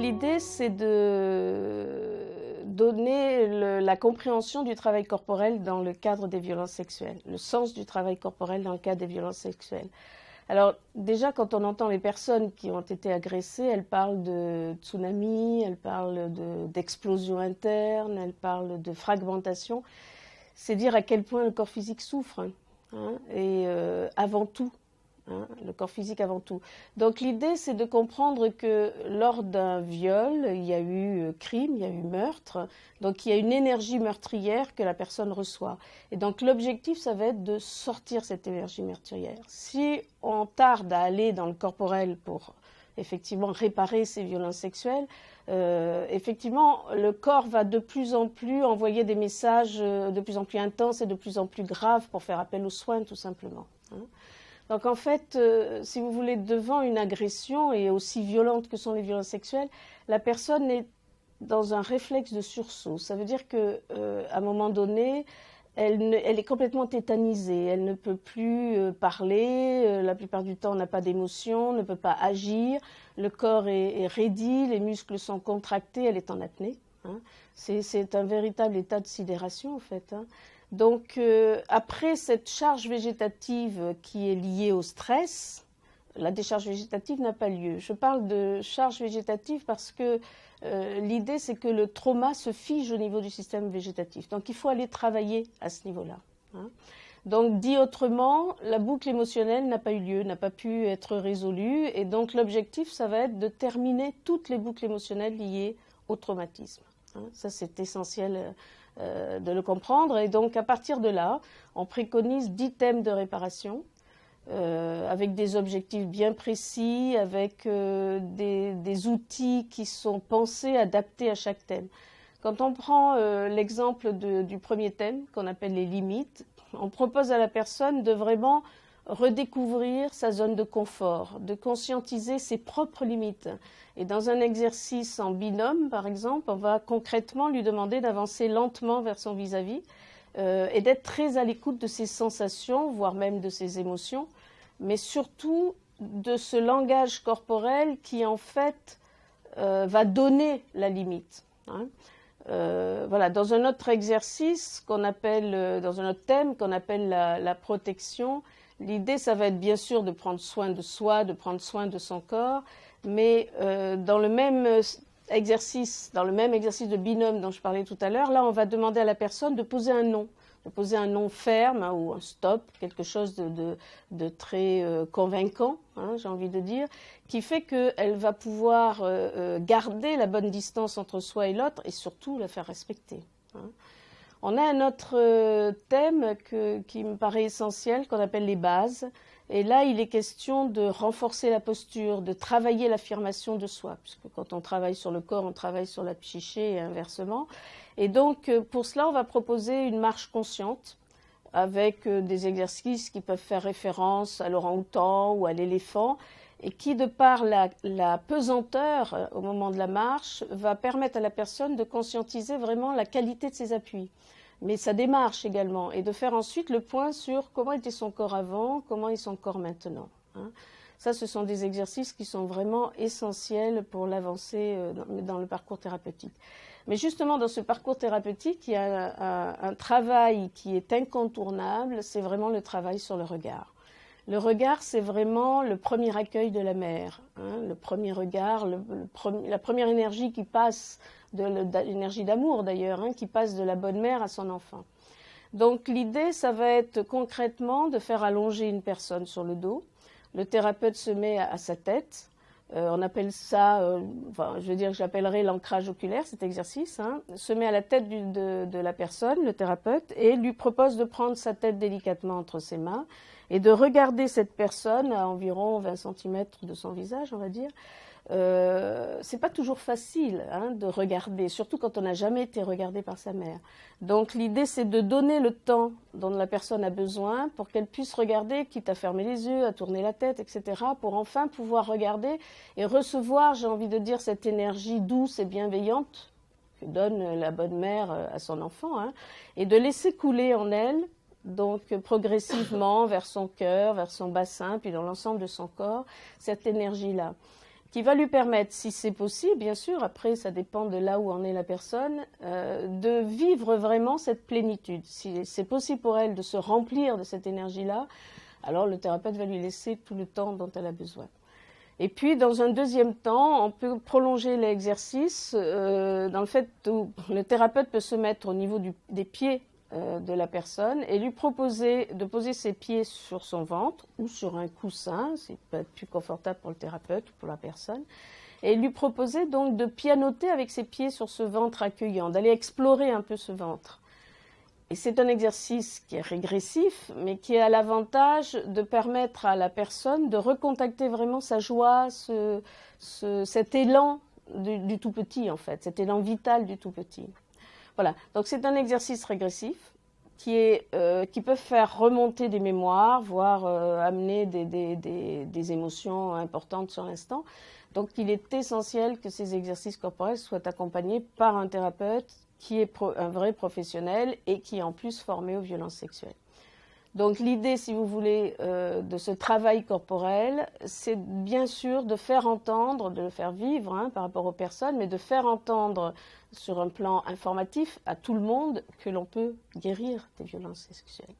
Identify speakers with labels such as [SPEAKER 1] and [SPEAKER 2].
[SPEAKER 1] l'idée, c'est de donner la compréhension du travail corporel dans le cadre des violences sexuelles, le sens du travail corporel dans le cadre des violences sexuelles. Alors déjà, quand on entend les personnes qui ont été agressées, elles parlent de tsunami, elles parlent d'explosion interne, elles parlent de fragmentation. C'est dire à quel point le corps physique souffre, hein, et avant tout. Hein, le corps physique avant tout. Donc l'idée, c'est de comprendre que lors d'un viol, il y a eu crime, il y a eu meurtre, donc il y a une énergie meurtrière que la personne reçoit. Et donc l'objectif, ça va être de sortir cette énergie meurtrière. Si on tarde à aller dans le corporel pour effectivement réparer ces violences sexuelles, effectivement, le corps va de plus en plus envoyer des messages de plus en plus intenses et de plus en plus graves pour faire appel aux soins, tout simplement. Hein. Donc en fait, si vous voulez, devant une agression, et aussi violente que sont les violences sexuelles, la personne est dans un réflexe de sursaut. Ça veut dire qu'à un moment donné, elle est complètement tétanisée, elle ne peut plus parler, la plupart du temps n'a pas d'émotion, ne peut pas agir, le corps est raidi, les muscles sont contractés, elle est en apnée. Hein. C'est un véritable état de sidération en fait. Hein. Donc, après cette charge végétative qui est liée au stress, la décharge végétative n'a pas lieu. Je parle de charge végétative parce que l'idée, c'est que le trauma se fige au niveau du système végétatif. Donc, il faut aller travailler à ce niveau-là. Hein. Donc, dit autrement, la boucle émotionnelle n'a pas eu lieu, n'a pas pu être résolue. Et donc, l'objectif, ça va être de terminer toutes les boucles émotionnelles liées au traumatisme. Hein. Ça, c'est essentiel de le comprendre. Et donc, à partir de là, on préconise 10 thèmes de réparation avec des objectifs bien précis, avec des outils qui sont pensés, adaptés à chaque thème. Quand on prend l'exemple du premier thème, qu'on appelle les limites, on propose à la personne de vraiment redécouvrir sa zone de confort, de conscientiser ses propres limites. Et dans un exercice en binôme, par exemple, on va concrètement lui demander d'avancer lentement vers son vis-à-vis et d'être très à l'écoute de ses sensations, voire même de ses émotions, mais surtout de ce langage corporel qui, en fait, va donner la limite. Hein. Voilà, dans un autre exercice qu'on appelle, dans un autre thème qu'on appelle la protection, l'idée, ça va être bien sûr de prendre soin de soi, de prendre soin de son corps, mais dans le même exercice de binôme dont je parlais tout à l'heure, là, on va demander à la personne de poser un nom ferme, hein, ou un stop, quelque chose de très convaincant, hein, j'ai envie de dire, qui fait qu'elle va pouvoir garder la bonne distance entre soi et l'autre et surtout la faire respecter. Hein. On a un autre thème qui me paraît essentiel, qu'on appelle les bases. Et là, il est question de renforcer la posture, de travailler l'affirmation de soi, puisque quand on travaille sur le corps, on travaille sur la psyché et inversement. Et donc, pour cela, on va proposer une marche consciente avec des exercices qui peuvent faire référence à l'orang-outan ou à l'éléphant, et qui, de par la pesanteur au moment de la marche, va permettre à la personne de conscientiser vraiment la qualité de ses appuis, mais sa démarche également, et de faire ensuite le point sur comment était son corps avant, comment est son corps maintenant. Hein. Ça, ce sont des exercices qui sont vraiment essentiels pour l'avancée dans le parcours thérapeutique. Mais justement, dans ce parcours thérapeutique, il y a un travail qui est incontournable, c'est vraiment le travail sur le regard. Le regard, c'est vraiment le premier accueil de la mère, hein, le premier regard, la première énergie qui passe, l'énergie d'amour d'ailleurs, hein, qui passe de la bonne mère à son enfant. Donc l'idée, ça va être concrètement de faire allonger une personne sur le dos. Le thérapeute se met à sa tête. On appelle ça, j'appellerais l'ancrage oculaire, cet exercice, hein, se met à la tête de la personne, le thérapeute, et lui propose de prendre sa tête délicatement entre ses mains et de regarder cette personne à environ 20 cm de son visage, on va dire. C'est pas toujours facile, hein, de regarder, surtout quand on n'a jamais été regardé par sa mère. Donc l'idée, c'est de donner le temps dont la personne a besoin pour qu'elle puisse regarder, quitte à fermer les yeux, à tourner la tête, etc., pour enfin pouvoir regarder et recevoir, j'ai envie de dire, cette énergie douce et bienveillante que donne la bonne mère à son enfant, hein, et de laisser couler en elle, donc progressivement vers son cœur, vers son bassin, puis dans l'ensemble de son corps, cette énergie-là. qui va lui permettre, si c'est possible, bien sûr, après ça dépend de là où en est la personne, de vivre vraiment cette plénitude. Si c'est possible pour elle de se remplir de cette énergie-là, alors le thérapeute va lui laisser tout le temps dont elle a besoin. Et puis, dans un deuxième temps, on peut prolonger l'exercice dans le fait où le thérapeute peut se mettre au niveau des pieds de la personne et lui proposer de poser ses pieds sur son ventre ou sur un coussin, c'est peut être plus confortable pour le thérapeute ou pour la personne, et lui proposer donc de pianoter avec ses pieds sur ce ventre accueillant, d'aller explorer un peu ce ventre. Et c'est un exercice qui est régressif, mais qui a l'avantage de permettre à la personne de recontacter vraiment sa joie, cet élan du tout petit en fait, cet élan vital du tout petit. Voilà, donc c'est un exercice régressif qui peut faire remonter des mémoires, voire amener des émotions importantes sur l'instant. Donc il est essentiel que ces exercices corporels soient accompagnés par un thérapeute qui est un vrai professionnel et qui est en plus formé aux violences sexuelles. Donc l'idée, si vous voulez, de ce travail corporel, c'est bien sûr de faire entendre, de le faire vivre par rapport aux personnes, mais de faire entendre sur un plan informatif à tout le monde que l'on peut guérir des violences sexuelles.